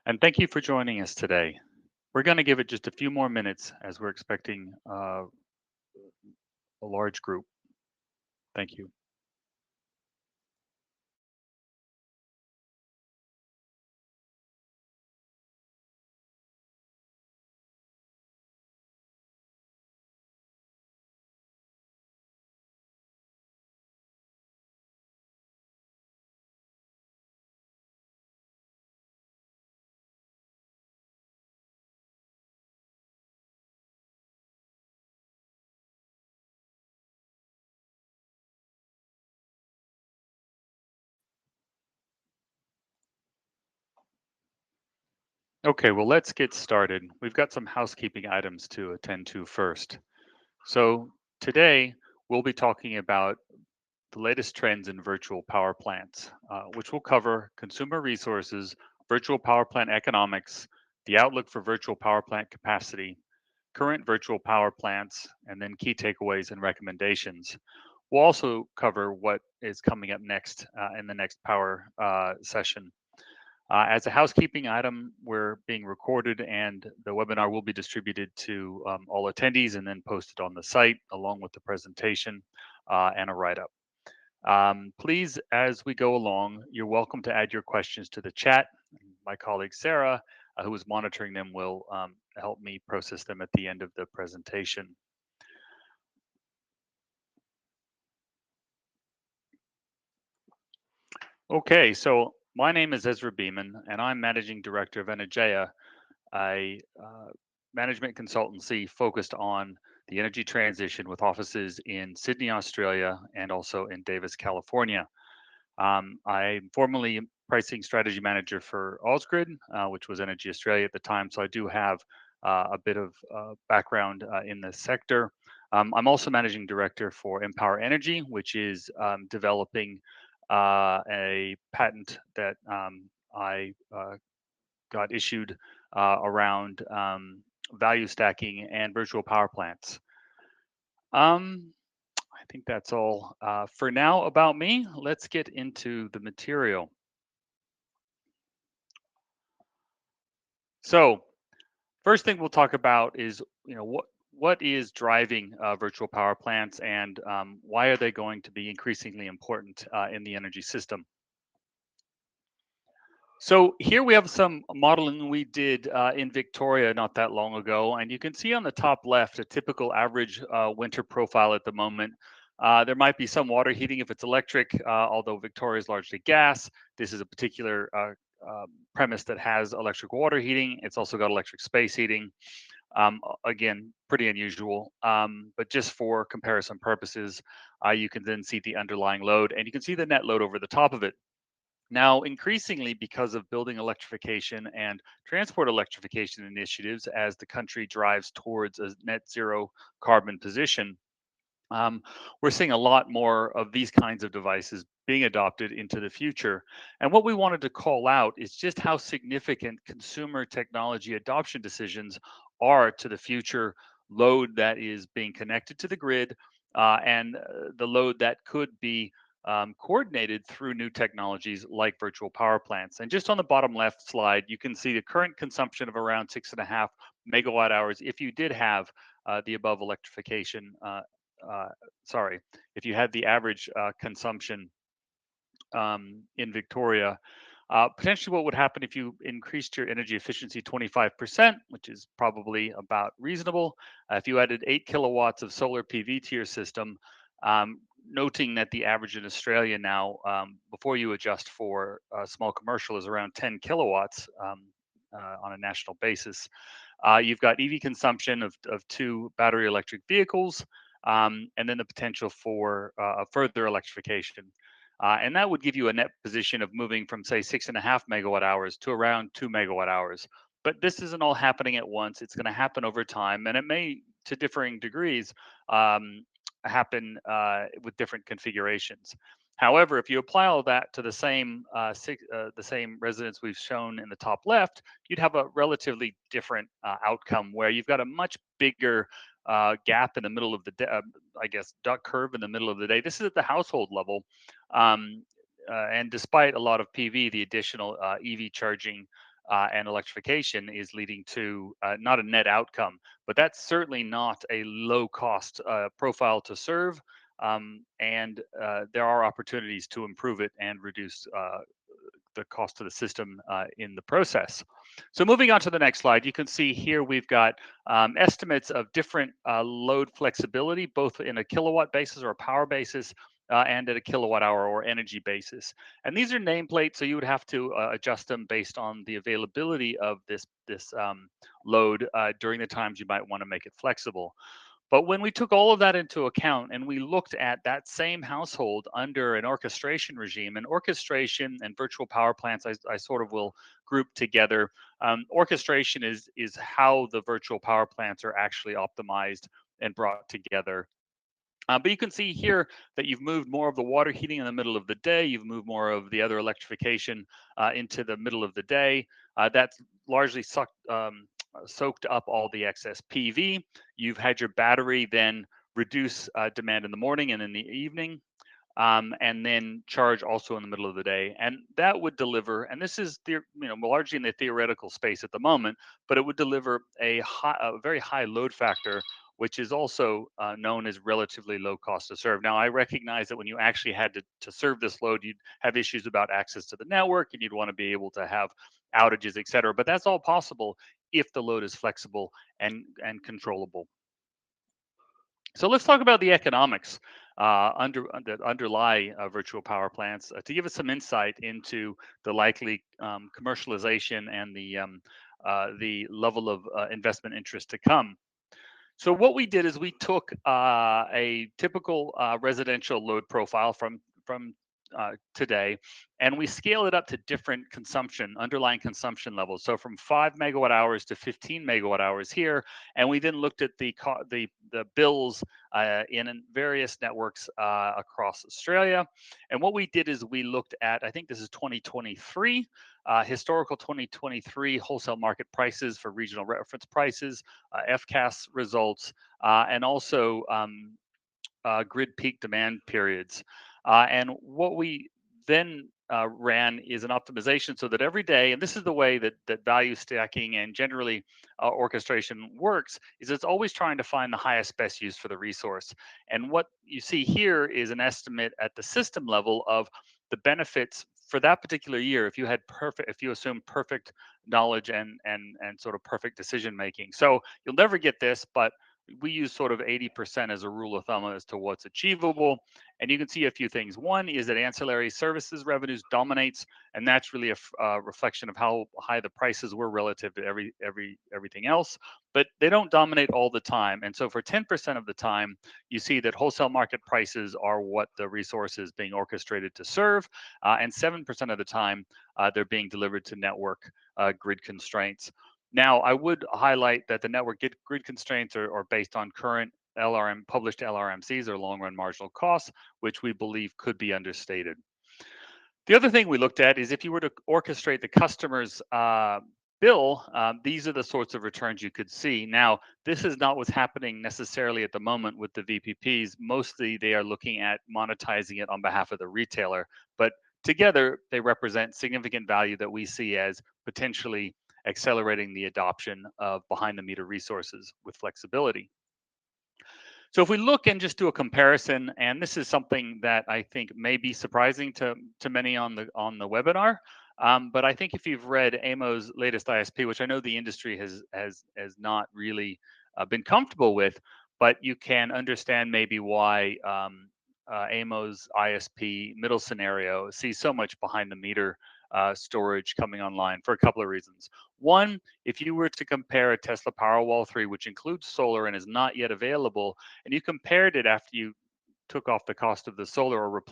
And thank you for joining us today. We're going to give it just a few more minutes as we're expecting a large group. Thank you. Okay, well, let's get started. We've got some housekeeping items to attend to first. So, today we'll be talking about the latest trends in virtual power plants, which will cover consumer resources, virtual power plant economics, the outlook for virtual power plant capacity, current virtual power plants, and then key takeaways and recommendations. We'll also cover what is coming up next in the next power session. As a housekeeping item, we're being recorded and the webinar will be distributed to all attendees and then posted on the site along with the presentation and a write-up. Please, as we go along, you're welcome to add your questions to the chat. My colleague Sarah, who is monitoring them, will help me process them at the end of the presentation. Okay, so my name is Ezra Beeman, and I'm Managing Director of Energea, a management consultancy focused on the energy transition with offices in Sydney, Australia, and also in Davis, California. I'm formerly pricing strategy manager for Ausgrid, which was Energy Australia at the time, so I do have a bit of background in this sector. I'm also managing director for Empower Energy, which is developing a patent that I got issued around value stacking and virtual power plants. I think that's all for now about me. Let's get into the material. So, first thing we'll talk about is, what is driving virtual power plants and why are they going to be increasingly important in the energy system? So here we have some modeling we did in Victoria not that long ago, and you can see on the top left a typical average winter profile at the moment. There might be some water heating if it's electric, although Victoria is largely gas. This is a particular premise that has electric water heating. It's also got electric space heating. Again, pretty unusual, but just for comparison purposes, you can then see the underlying load, and you can see the net load over the top of it. Now, increasingly, because of building electrification and transport electrification initiatives as the country drives towards a net zero carbon position, um, we're seeing a lot more of these kinds of devices being adopted into the future. And what we wanted to call out is just how significant consumer technology adoption decisions are to the future load that is being connected to the grid and the load that could be coordinated through new technologies like virtual power plants. And just on the bottom left slide, you can see the current consumption of around 6.5 megawatt hours if you did have the above electrification uh, sorry, if you had the average consumption in Victoria, potentially what would happen if you increased your energy efficiency 25%, which is probably about reasonable. If you added 8 kilowatts of solar PV to your system, noting that the average in Australia now, before you adjust for small commercial, is around 10 kilowatts on a national basis. You've got EV consumption of two battery electric vehicles, and then the potential for further electrification. And that would give you a net position of moving from, say, 6.5 megawatt hours to around 2 megawatt hours. But this isn't all happening at once. It's going to happen over time, and it may, to differing degrees, happen with different configurations. However, if you apply all that to the same residence we've shown in the top left, you'd have a relatively different outcome where you've got a much bigger gap in the middle of the day, I guess, duck curve in the middle of the day. This is at the household level. And despite a lot of PV, the additional EV charging and electrification is leading to not a net outcome, but that's certainly not a low cost profile to serve. And there are opportunities to improve it and reduce the cost of the system in the process. So moving on to the next slide, you can see here we've got estimates of different load flexibility, both in a kilowatt basis or a power basis, and at a kilowatt hour or energy basis. And these are nameplates, so you would have to adjust them based on the availability of this load during the times you might want to make it flexible. But when we took all of that into account and we looked at that same household under an orchestration regime, and orchestration and virtual power plants, I sort of will group together. Orchestration is how the virtual power plants are actually optimized and brought together. But you can see here that you've moved more of the water heating in the middle of the day. You've moved more of the other electrification into the middle of the day. That's largely soaked up all the excess PV. You've had your battery then reduce demand in the morning and in the evening, and then charge also in the middle of the day. And that would deliver, and this is largely in the theoretical space at the moment, but it would deliver a very high load factor, which is also known as relatively low cost to serve. Now, I recognize that when you actually had to serve this load, you'd have issues about access to the network, and you'd want to be able to have outages, et cetera. But that's all possible if the load is flexible and controllable. So let's talk about the economics that underlie virtual power plants to give us some insight into the likely commercialization and the level of investment interest to come. So what we did is we took a typical residential load profile from today, and we scaled it up to different underlying consumption levels. So from 5 MWh to 15 MWh here, and we then looked at the bills in various networks across Australia. And what we did is we looked at, I think this is 2023. Historical 2023 wholesale market prices for regional reference prices, FCAS results, and also grid peak demand periods. And what we then ran is an optimization so that every day, and this is the way that value stacking and generally orchestration works, is it's always trying to find the highest best use for the resource. And what you see here is an estimate at the system level of the benefits for that particular year if you assume perfect knowledge and sort of perfect decision making. So you'll never get this, but we use sort of 80% as a rule of thumb as to what's achievable. And you can see a few things. One is that ancillary services revenues dominates, and that's really a reflection of how high the prices were relative to everything else. But they don't dominate all the time. And so for 10% of the time, you see that wholesale market prices are what the resource is being orchestrated to serve, and 7% of the time, they're being delivered to network grid constraints. Now, I would highlight that the network grid constraints are based on current published LRMCs, or long run marginal costs, which we believe could be understated. The other thing we looked at is if you were to orchestrate the customer's bill, these are the sorts of returns you could see. Now, this is not what's happening necessarily at the moment with the VPPs. Mostly they are looking at monetizing it on behalf of the retailer, but together they represent significant value that we see as potentially accelerating the adoption of behind the meter resources with flexibility. So if we look and just do a comparison, and this is something that I think may be surprising to many on the webinar, but I think if you've read AMO's latest ISP, which I know the industry has not really been comfortable with, but you can understand maybe why AMO's ISP middle scenario sees so much behind the meter storage coming online for a couple of reasons. One, if you were to compare a Tesla Powerwall 3, which includes solar and is not yet available, and you compared it after you took off the cost of the solar or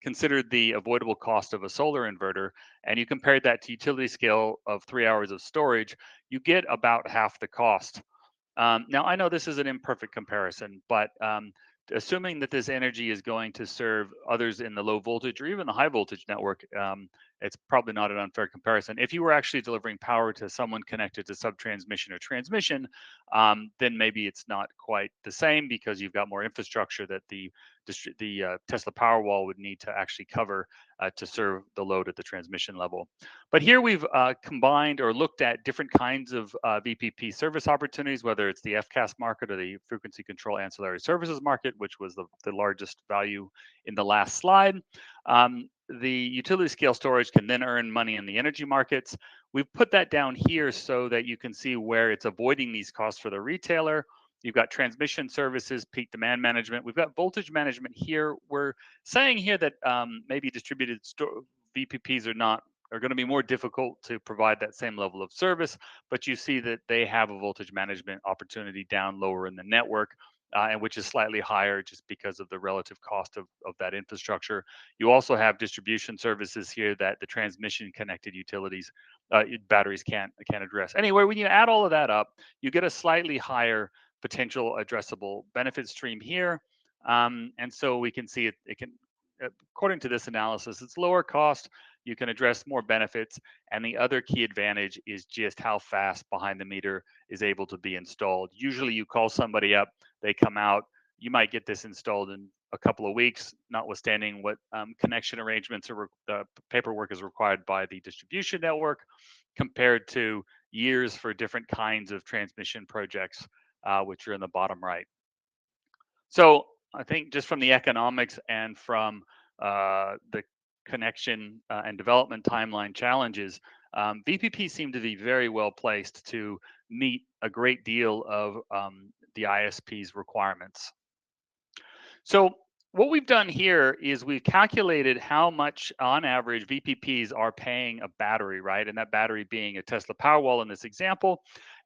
considered the avoidable cost of a solar inverter, and you compared that to utility scale of 3 hours of storage, you get about half the cost. Now, I know this is an imperfect comparison, but assuming that this energy is going to serve others in the low voltage or even the high voltage network, it's probably not an unfair comparison. If you were actually delivering power to someone connected to subtransmission or transmission, then maybe it's not quite the same because you've got more infrastructure that the Tesla Powerwall would need to actually cover to serve the load at the transmission level. But here we've combined or looked at different kinds of VPP service opportunities, whether it's the FCAS market or the Frequency Control Ancillary Services market, which was the largest value in the last slide. The utility scale storage can then earn money in the energy markets. We've put that down here so that you can see where it's avoiding these costs for the retailer. You've got transmission services, peak demand management. We've got voltage management here. We're saying here that maybe distributed VPPs are going to be more difficult to provide that same level of service, but you see that they have a voltage management opportunity down lower in the network, and which is slightly higher just because of the relative cost of that infrastructure. You also have distribution services here that the transmission connected utilities batteries can't address. Anyway, when you add all of that up, you get a slightly higher potential addressable benefit stream here. And so we can see it can, according to this analysis, it's lower cost. You can address more benefits. And the other key advantage is just how fast behind the meter is able to be installed. Usually you call somebody up, they come out, you might get this installed in a couple of weeks, notwithstanding what connection arrangements or paperwork is required by the distribution network, compared to years for different kinds of transmission projects, which are in the bottom right. So I think just from the economics and from the connection and development timeline challenges, VPP seem to be very well placed to meet a great deal of the ISP's requirements. So what we've done here is we've calculated how much on average VPPs are paying a battery, right? And that battery being a Tesla Powerwall in this example.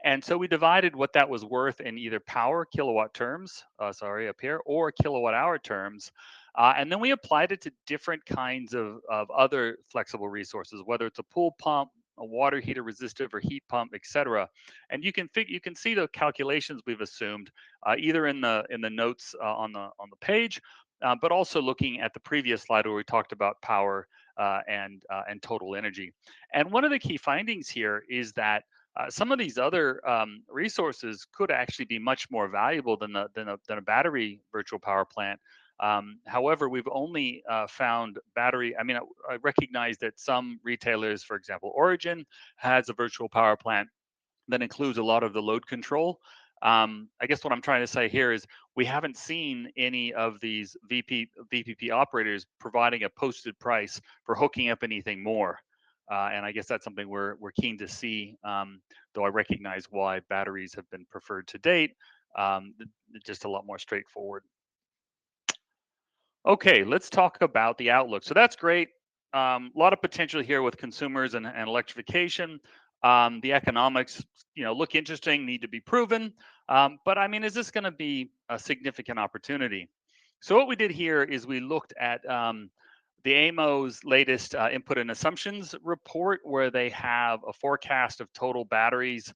And so we divided what that was worth in either power kilowatt terms, up here, or kilowatt hour terms. And then we applied it to different kinds of other flexible resources, whether it's a pool pump, a water heater resistive or heat pump, etc. And you can see the calculations we've assumed either in the notes on the page, but also looking at the previous slide where we talked about power and total energy. And one of the key findings here is that some of these other resources could actually be much more valuable than a battery virtual power plant. However, we've only found battery. I mean, I recognize that some retailers, for example, Origin has a virtual power plant that includes a lot of the load control. I guess what I'm trying to say here is we haven't seen any of these VPP operators providing a posted price for hooking up anything more. And I guess that's something we're keen to see, though I recognize why batteries have been preferred to date. Just a lot more straightforward. Okay, let's talk about the outlook. So that's great. A lot of potential here with consumers and electrification. The economics, look interesting, need to be proven. But I mean, is this going to be a significant opportunity? So what we did here is we looked at the AMO's latest input and assumptions report, where they have a forecast of total batteries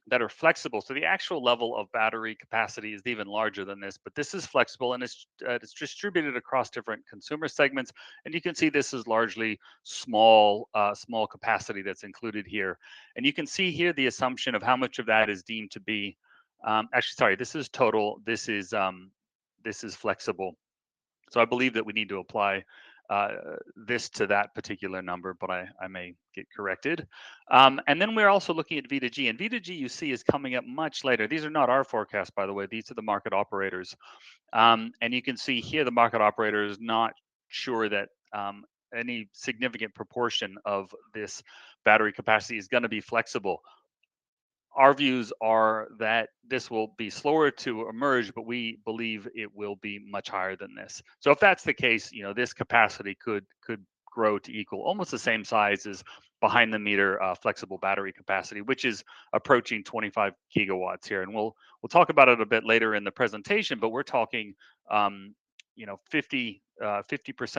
that are flexible. So the actual level of battery capacity is even larger than this, but this is flexible and it's distributed across different consumer segments. And you can see this is largely small capacity that's included here. And you can see here the assumption of how much of that is deemed to be. Actually, sorry, this is total. This is flexible. So I believe that we need to apply this to that particular number, but I may get corrected. And then we're also looking at V2G, and V2G you see is coming up much later. These are not our forecasts, by the way. These are the market operators. And you can see here the market operator is not sure that any significant proportion of this battery capacity is going to be flexible. Our views are that this will be slower to emerge, but we believe it will be much higher than this. So if that's the case, this capacity could grow to equal almost the same size as behind the meter flexible battery capacity, which is approaching 25 gigawatts here. And we'll talk about it a bit later in the presentation, but we're talking 50%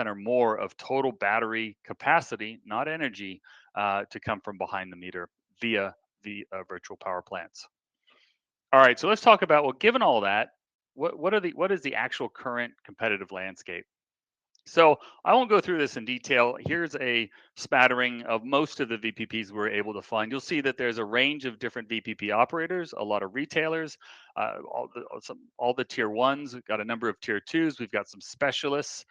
or more of total battery capacity, not energy, to come from behind the meter via the virtual power plants. All right, so let's talk about, well, given all that, what is the actual current competitive landscape? So I won't go through this in detail. Here's a smattering of most of the VPPs we're able to find. You'll see that there's a range of different VPP operators, a lot of retailers, all the tier ones. We've got a number of tier twos. We've got some specialists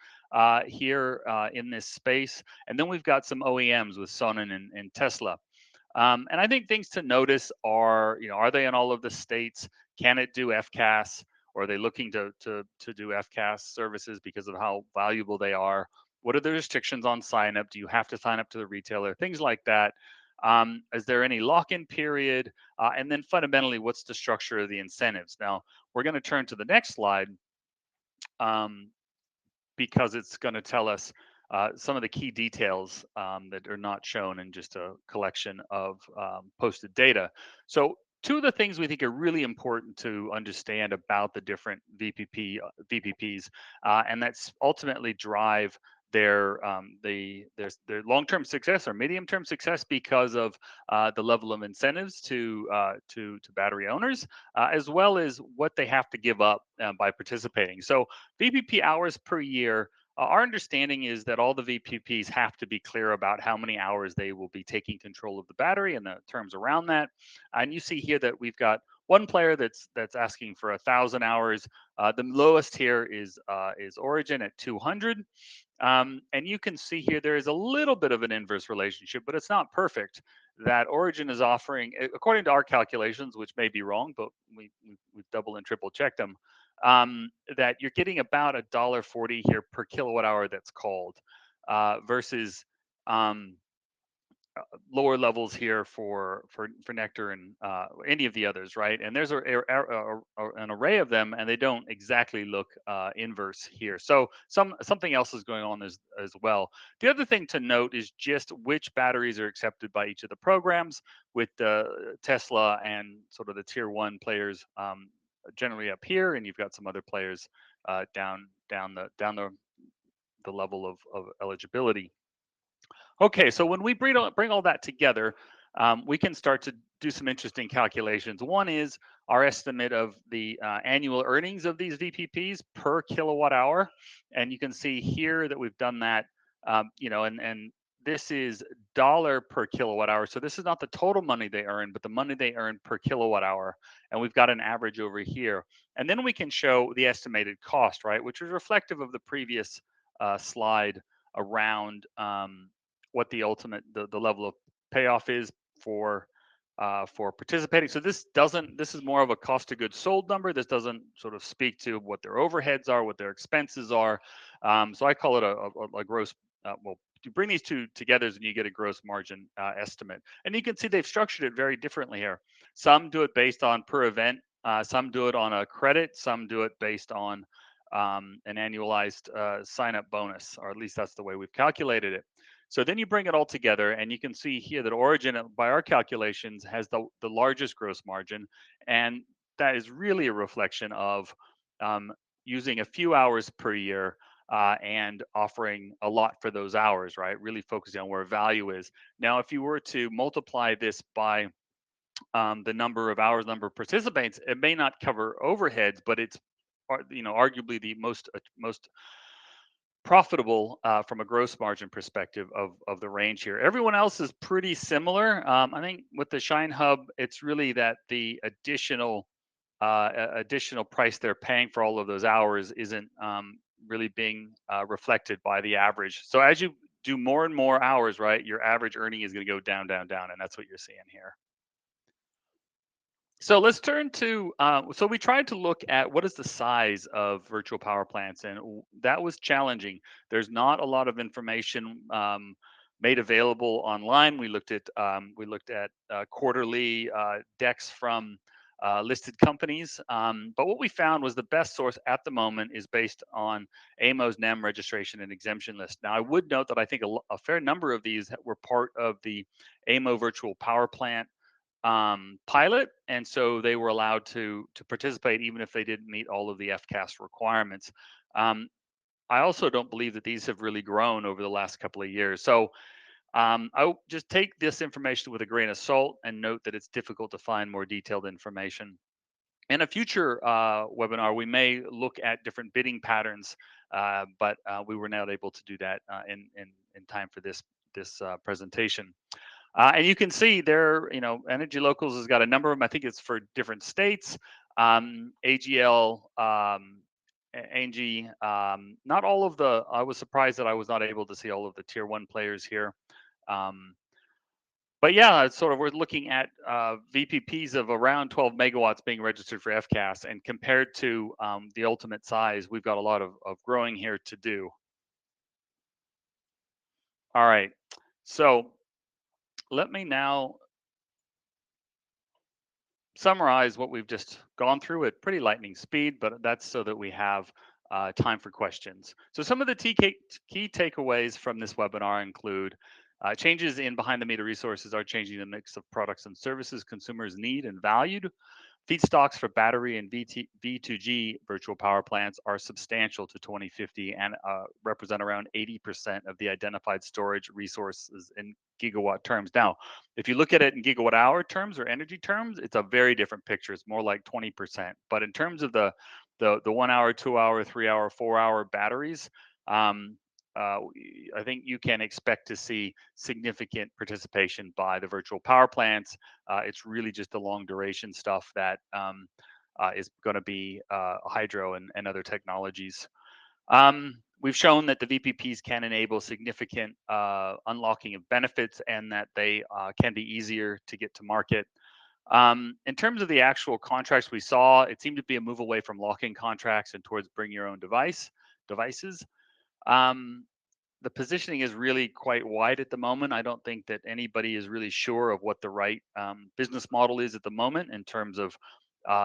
here in this space, and then we've got some OEMs with Sonnen and Tesla. And I think things to notice are, are they in all of the states? Can it do FCAS? Or are they looking to do FCAS services because of how valuable they are? What are the restrictions on sign up? Do you have to sign up to the retailer? Things like that. Is there any lock-in period? And then fundamentally, what's the structure of the incentives? Now, we're going to turn to the next slide. Um, because it's going to tell us some of the key details that are not shown in just a collection of posted data. So, two of the things we think are really important to understand about the different VPPs, and that's ultimately drive their long-term success or medium-term success because of the level of incentives to battery owners, as well as what they have to give up by participating. So VPP hours per year. Our understanding is that all the VPPs have to be clear about how many hours they will be taking control of the battery and the terms around that. And you see here that we've got one player that's asking for 1,000 hours. The lowest here is Origin at 200. And you can see here there is a little bit of an inverse relationship, but it's not perfect. That Origin is offering, according to our calculations, which may be wrong, but we've double and triple checked them, that you're getting about $1.40 here per kilowatt hour that's called, versus um, lower levels here for Nectar and any of the others, right? And there's an array of them, and they don't exactly look inverse here. So something else is going on as well. The other thing to note is just which batteries are accepted by each of the programs, with Tesla and sort of the tier one players generally up here, and you've got some other players down the level of eligibility. Okay, so when we bring all that together, we can start to do some interesting calculations. One is our estimate of the annual earnings of these VPPs per kilowatt hour, and you can see here that we've done that. And this is dollar per kilowatt hour. So this is not the total money they earn, but the money they earn per kilowatt hour, and we've got an average over here. And then we can show the estimated cost, right, which is reflective of the previous slide around. What the ultimate the level of payoff is for participating. So this is more of a cost of goods sold number. This doesn't sort of speak to what their overheads are, what their expenses are. So I call it a gross. Well, you bring these two together and you get a gross margin estimate. And you can see they've structured it very differently here. Some do it based on per event. Some do it on a credit. Some do it based on an annualized sign up bonus, or at least that's the way we've calculated it. So then you bring it all together, and you can see here that Origin, by our calculations, has the largest gross margin. And that is really a reflection of um, using a few hours per year and offering a lot for those hours, right? Really focusing on where value is. Now, if you were to multiply this by the number of hours, number of participants, it may not cover overheads, but it's arguably the most profitable from a gross margin perspective of the range here. Everyone else is pretty similar. I think with the Shine Hub, it's really that the additional price they're paying for all of those hours isn't really being reflected by the average. So as you do more and more hours, right, your average earning is going to go down, down, down, and that's what you're seeing here. So let's turn to, so we tried to look at what is the size of virtual power plants, and that was challenging. There's not a lot of information made available online. We looked at quarterly decks from listed companies, but what we found was the best source at the moment is based on AMO's NEM registration and exemption list. Now, I would note that I think a fair number of these were part of the AMO virtual power plant pilot, and so they were allowed to participate even if they didn't meet all of the FCAS requirements. Um, I also don't believe that these have really grown over the last couple of years. So I just take this information with a grain of salt and note that it's difficult to find more detailed information. In a future webinar, we may look at different bidding patterns but we were not able to do that in time for this presentation. And you can see there, Energy Locals has got a number of them. I think it's for different states. AGL, Angie, not all of the. I was surprised that I was not able to see all of the tier one players here. But yeah, it's sort of we're looking at VPPs of around 12 megawatts being registered for FCAS, and compared to the ultimate size, we've got a lot of growing here to do. All right, so let me now summarize what we've just gone through at pretty lightning speed, but that's so that we have time for questions. So some of the key takeaways from this webinar include changes in behind the meter resources are changing the mix of products and services consumers need and valued. Feedstocks for battery and V2G virtual power plants are substantial to 2050 and represent around 80% of the identified storage resources in gigawatt terms. Now, if you look at it in gigawatt hour terms or energy terms, it's a very different picture. It's more like 20%. But in terms of the 1 hour, 2 hour, 3 hour, 4 hour batteries, I think you can expect to see significant participation by the virtual power plants. It's really just the long duration stuff that is going to be hydro and other technologies. We've shown that the VPPs can enable significant unlocking of benefits and that they can be easier to get to market. In terms of the actual contracts we saw, it seemed to be a move away from locking contracts and towards bring your own devices. The positioning is really quite wide at the moment. I don't think that anybody is really sure of what the right business model is at the moment in terms of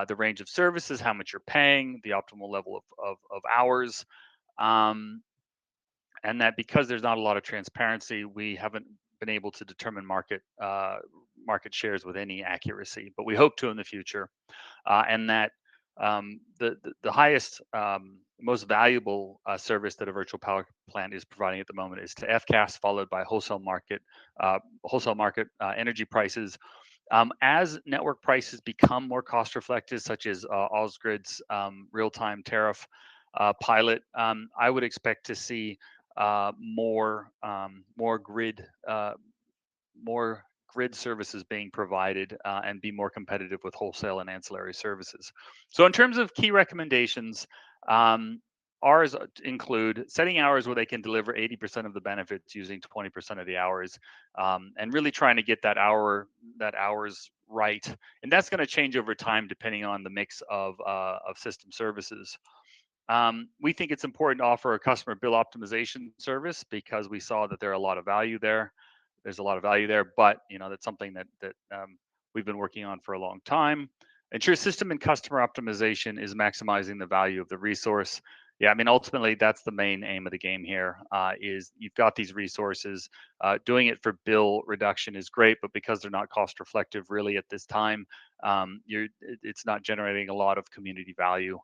the range of services, how much you're paying, the optimal level of hours. And that because there's not a lot of transparency, we haven't been able to determine market shares with any accuracy, but we hope to in the future. And that the highest, most valuable service that a virtual power plant is providing at the moment is to FCAS, followed by wholesale market energy prices. As network prices become more cost reflective, such as Ausgrid's real-time tariff pilot, I would expect to see more grid services being provided and be more competitive with wholesale and ancillary services. So in terms of key recommendations, ours include setting hours where they can deliver 80% of the benefits using 20% of the hours, and really trying to get that hours right. And that's going to change over time depending on the mix of system services. We think it's important to offer a customer bill optimization service because we saw that there are a lot of value there. There's a lot of value there, but that's something that we've been working on for a long time. Ensure system and customer optimization is maximizing the value of the resource. Yeah, I mean, ultimately, that's the main aim of the game here. Is you've got these resources. Doing it for bill reduction is great, but because they're not cost reflective really at this time, it's not generating a lot of community value.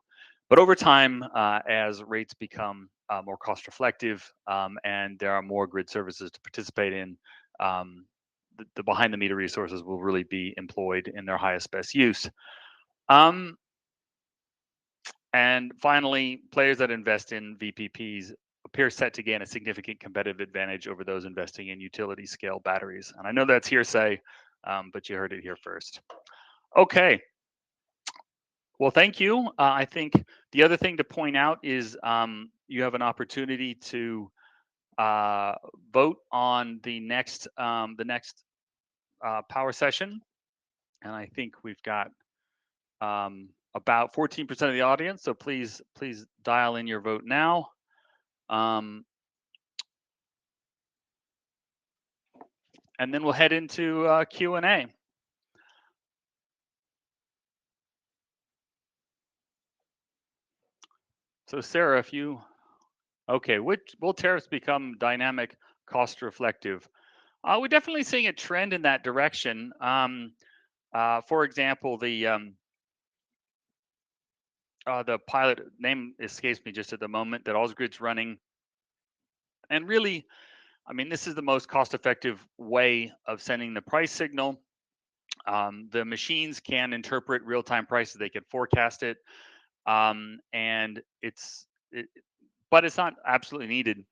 But over time, as rates become more cost reflective and there are more grid services to participate in, the behind the meter resources will really be employed in their highest best use. And finally, players that invest in VPPs appear set to gain a significant competitive advantage over those investing in utility scale batteries. And I know that's hearsay, but you heard it here first. Okay. Well, thank you. I think the other thing to point out is you have an opportunity to vote on the next power session, and I think we've got about 14% of the audience. So please dial in your vote now. And then we'll head into Q&A. So Sarah, if you, okay, will tariffs become dynamic, cost reflective? We're definitely seeing a trend in that direction. For example, the pilot name escapes me just at the moment that Ausgrid's running, and really, I mean, this is the most cost-effective way of sending the price signal. The machines can interpret real-time prices; they can forecast it, and but it's not absolutely needed.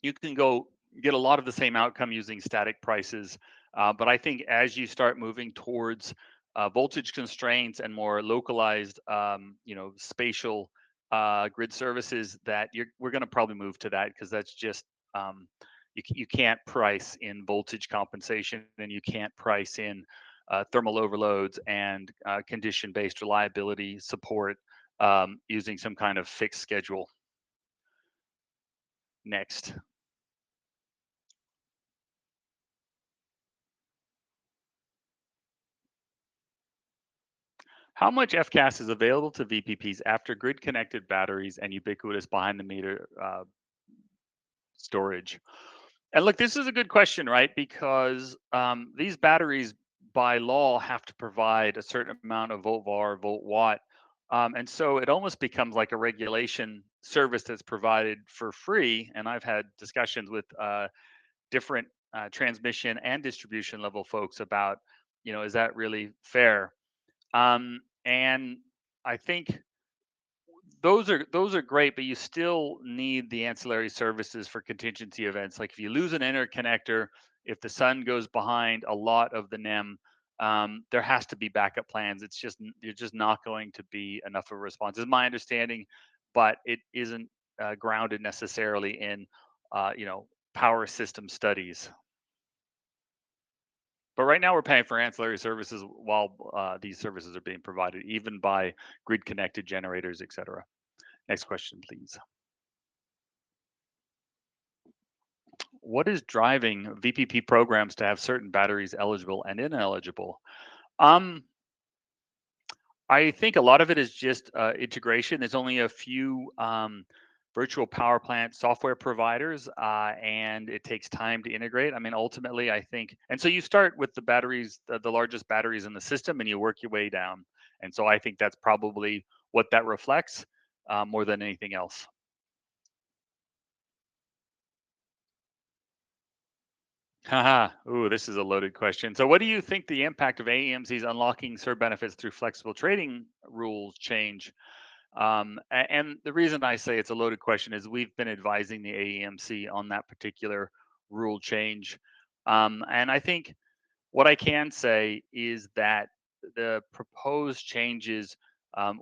You can go get a lot of the same outcome using static prices. But I think as you start moving towards voltage constraints and more localized, spatial grid services, we're going to probably move to that because that's just you can't price in voltage compensation and you can't price in thermal overloads and condition-based reliability support using some kind of fixed schedule. Next. How much FCAS is available to VPPs after grid-connected batteries and ubiquitous behind-the-meter storage? And look, this is a good question, right? Because these batteries, by law, have to provide a certain amount of volt var, volt watt, and so it almost becomes like a regulation service that's provided for free. And I've had discussions with different transmission and distribution level folks about, is that really fair? And I think those are great, but you still need the ancillary services for contingency events. Like if you lose an interconnector, if the sun goes behind a lot of the NEM, there has to be backup plans. You're just not going to be enough of a response, is my understanding, but it isn't grounded necessarily in, power system studies. But right now, we're paying for ancillary services while these services are being provided, even by grid-connected generators, et cetera. Next question, please. What is driving VPP programs to have certain batteries eligible and ineligible? Um, I think a lot of it is just integration. There's only a few virtual power plant software providers, and it takes time to integrate. I mean, ultimately, I think, and so you start with the batteries, the largest batteries in the system, and you work your way down. And so I think that's probably what that reflects more than anything else. Haha. Ooh, this is a loaded question. So, what do you think the impact of AEMC's unlocking CERB benefits through flexible trading rules change? And the reason I say it's a loaded question is we've been advising the AEMC on that particular rule change. And I think what I can say is that the proposed changes,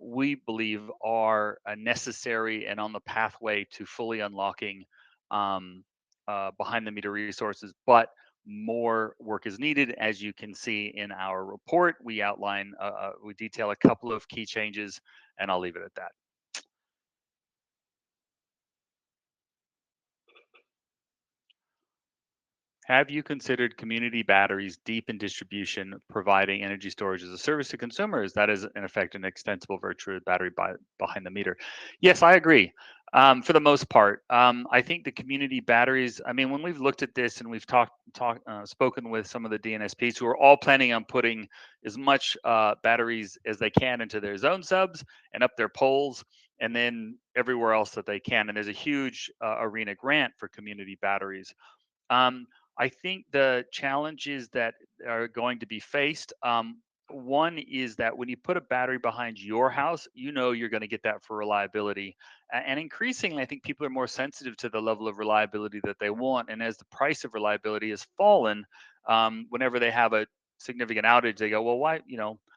we believe, are necessary and on the pathway to fully unlocking behind the meter resources. But more work is needed. As you can see in our report, we detail a couple of key changes, and I'll leave it at that. Have you considered community batteries deep in distribution, providing energy storage as a service to consumers? That is, in effect, an extensible virtual battery behind the meter. Yes, I agree. For the most part, I think the community batteries. I mean, when we've looked at this and we've spoken with some of the DNSPs who are all planning on putting as much batteries as they can into their zone subs and up their poles, and then everywhere else that they can. And there's a huge arena grant for community batteries. um, I think the challenges that are going to be faced, one is that when you put a battery behind your house, you're going to get that for reliability. And increasingly, I think people are more sensitive to the level of reliability that they want. And as the price of reliability has fallen, whenever they have a significant outage, they go, well, why,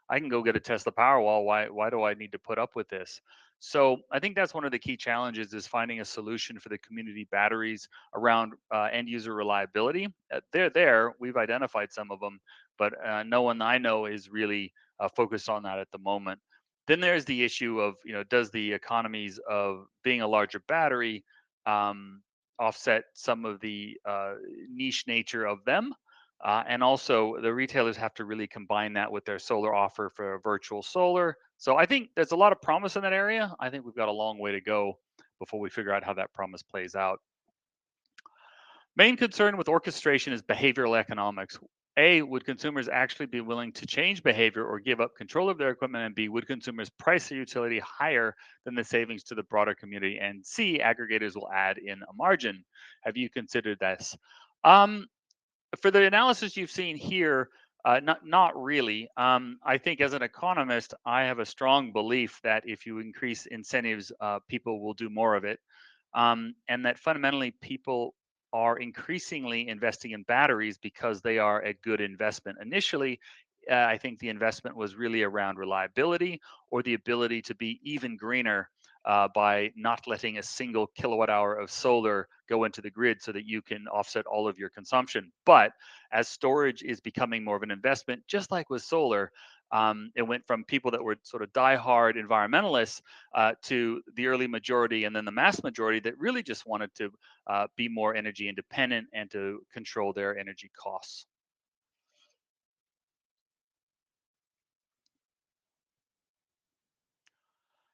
I can go get a Tesla Powerwall. Why do I need to put up with this? So I think that's one of the key challenges is finding a solution for the community batteries around end user reliability. They're there. We've identified some of them, but no one I know is really focused on that at the moment. Then there's the issue of, does the economies of being a larger battery um, offset some of the niche nature of them? And also, the retailers have to really combine that with their solar offer for virtual solar. So I think there's a lot of promise in that area. I think we've got a long way to go before we figure out how that promise plays out. Main concern with orchestration is behavioral economics. A, would consumers actually be willing to change behavior or give up control of their equipment? And B, would consumers price their utility higher than the savings to the broader community? And C, aggregators will add in a margin. Have you considered this? Um, for the analysis you've seen here, not really. I think as an economist, I have a strong belief that if you increase incentives, people will do more of it. and that fundamentally people are increasingly investing in batteries because they are a good investment. Initially, I think the investment was really around reliability or the ability to be even greener by not letting a single kilowatt hour of solar go into the grid so that you can offset all of your consumption. But as storage is becoming more of an investment, just like with solar, it went from people that were sort of diehard environmentalists to the early majority and then the mass majority that really just wanted to be more energy independent and to control their energy costs.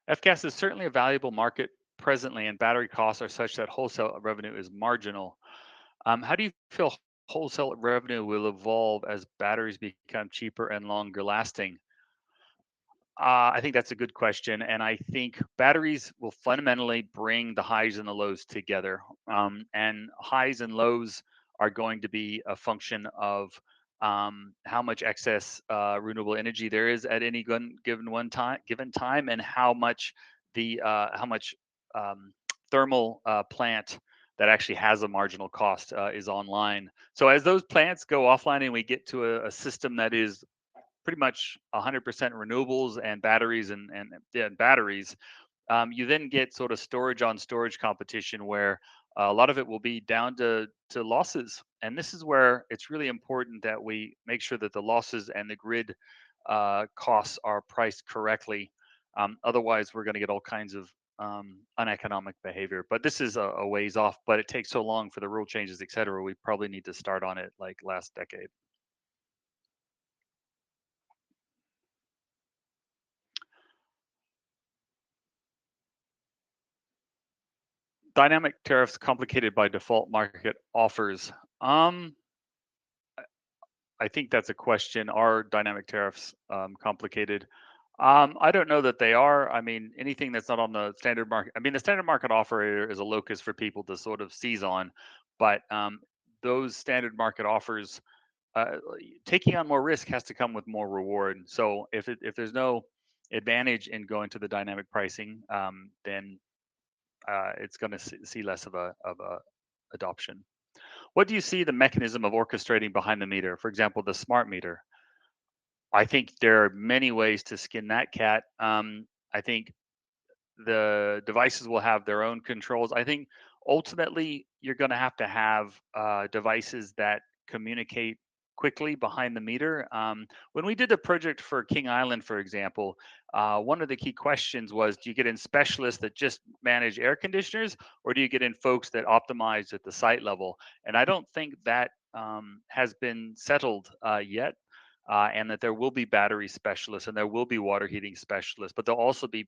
FCAS is certainly a valuable market presently, and battery costs are such that wholesale revenue is marginal. How do you feel wholesale revenue will evolve as batteries become cheaper and longer lasting? I think that's a good question, and I think batteries will fundamentally bring the highs and the lows together. And highs and lows are going to be a function of how much excess renewable energy there is at any given time, and how much um, thermal plant that actually has a marginal cost is online. So as those plants go offline and we get to a system that is pretty much 100% renewables and batteries and batteries, you then get sort of storage on storage competition where a lot of it will be down to losses. And this is where it's really important that we make sure that the losses and the grid costs are priced correctly. Otherwise, we're going to get all kinds of uneconomic behavior. But this is a ways off. But it takes so long for the rule changes, et cetera. We probably need to start on it like last decade. Dynamic tariffs complicated by default market offers. Um, I think that's a question. Are dynamic tariffs complicated? I don't know that they are. I mean, anything that's not on the standard market. I mean, the standard market offer is a locus for people to sort of seize on, but those standard market offers, taking on more risk has to come with more reward. So if there's no advantage in going to the dynamic pricing, then it's going to see less of a adoption. What do you see the mechanism of orchestrating behind the meter? For example, the smart meter. I think there are many ways to skin that cat. I think the devices will have their own controls. I think ultimately you're going to have devices that communicate quickly behind the meter. When we did the project for King Island, for example, one of the key questions was: do you get in specialists that just manage air conditioners, or do you get in folks that optimize at the site level? And I don't think that has been settled yet. And that there will be battery specialists and there will be water heating specialists, but there'll also be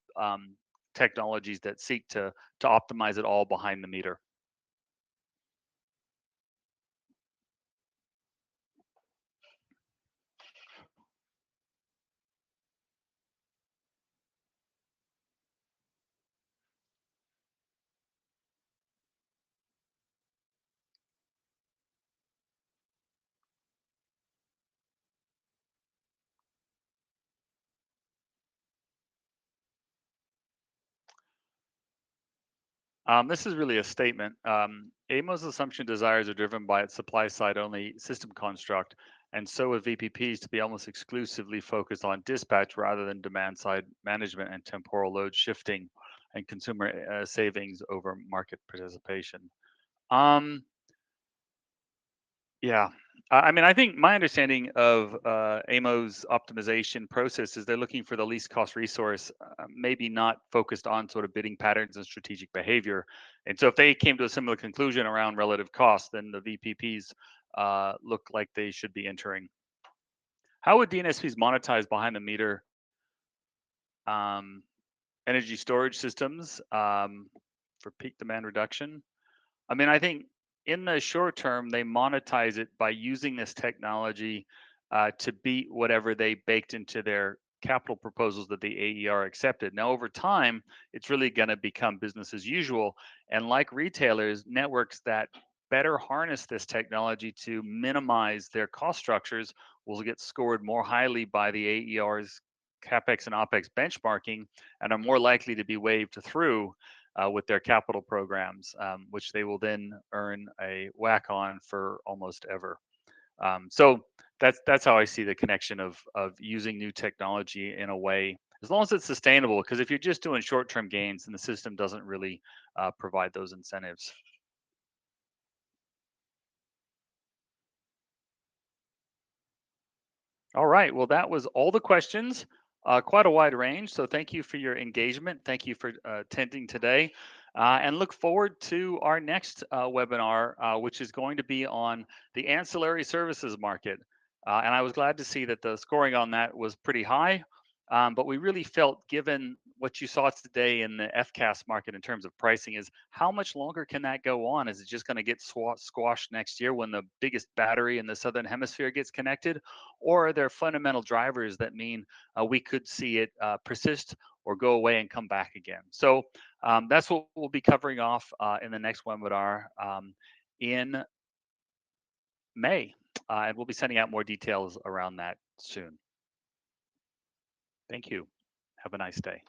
technologies that seek to optimize it all behind the meter. This is really a statement. AMO's assumption desires are driven by its supply side only system construct, and so with VPPs to be almost exclusively focused on dispatch rather than demand side management and temporal load shifting and consumer savings over market participation. Um, Yeah. I mean, I think my understanding of AMO's optimization process is they're looking for the least cost resource, maybe not focused on sort of bidding patterns and strategic behavior. And so if they came to a similar conclusion around relative cost, then the VPPs look like they should be entering. How would DNSPs monetize behind the meter um, energy storage systems for peak demand reduction? I mean, I think in the short term, they monetize it by using this technology to beat whatever they baked into their capital proposals that the AER accepted. Now, over time, it's really going to become business as usual. And like retailers, networks that better harness this technology to minimize their cost structures will get scored more highly by the AER's CapEx and OpEx benchmarking and are more likely to be waved through. with their capital programs, which they will then earn a whack on for almost ever. So that's how I see the connection of using new technology in a way, as long as it's sustainable. Because if you're just doing short-term gains, then the system doesn't really provide those incentives. All right. Well, that was all the questions. Quite a wide range. So thank you for your engagement. Thank you for attending today. And look forward to our next webinar, which is going to be on the ancillary services market. And I was glad to see that the scoring on that was pretty high. But we really felt, given what you saw today in the FCAS market in terms of pricing, is how much longer can that go on? Is it just going to get squashed next year when the biggest battery in the southern hemisphere gets connected? Or are there fundamental drivers that mean we could see it persist or go away and come back again? So that's what we'll be covering off in the next webinar in May. And we'll be sending out more details around that soon. Thank you. Have a nice day.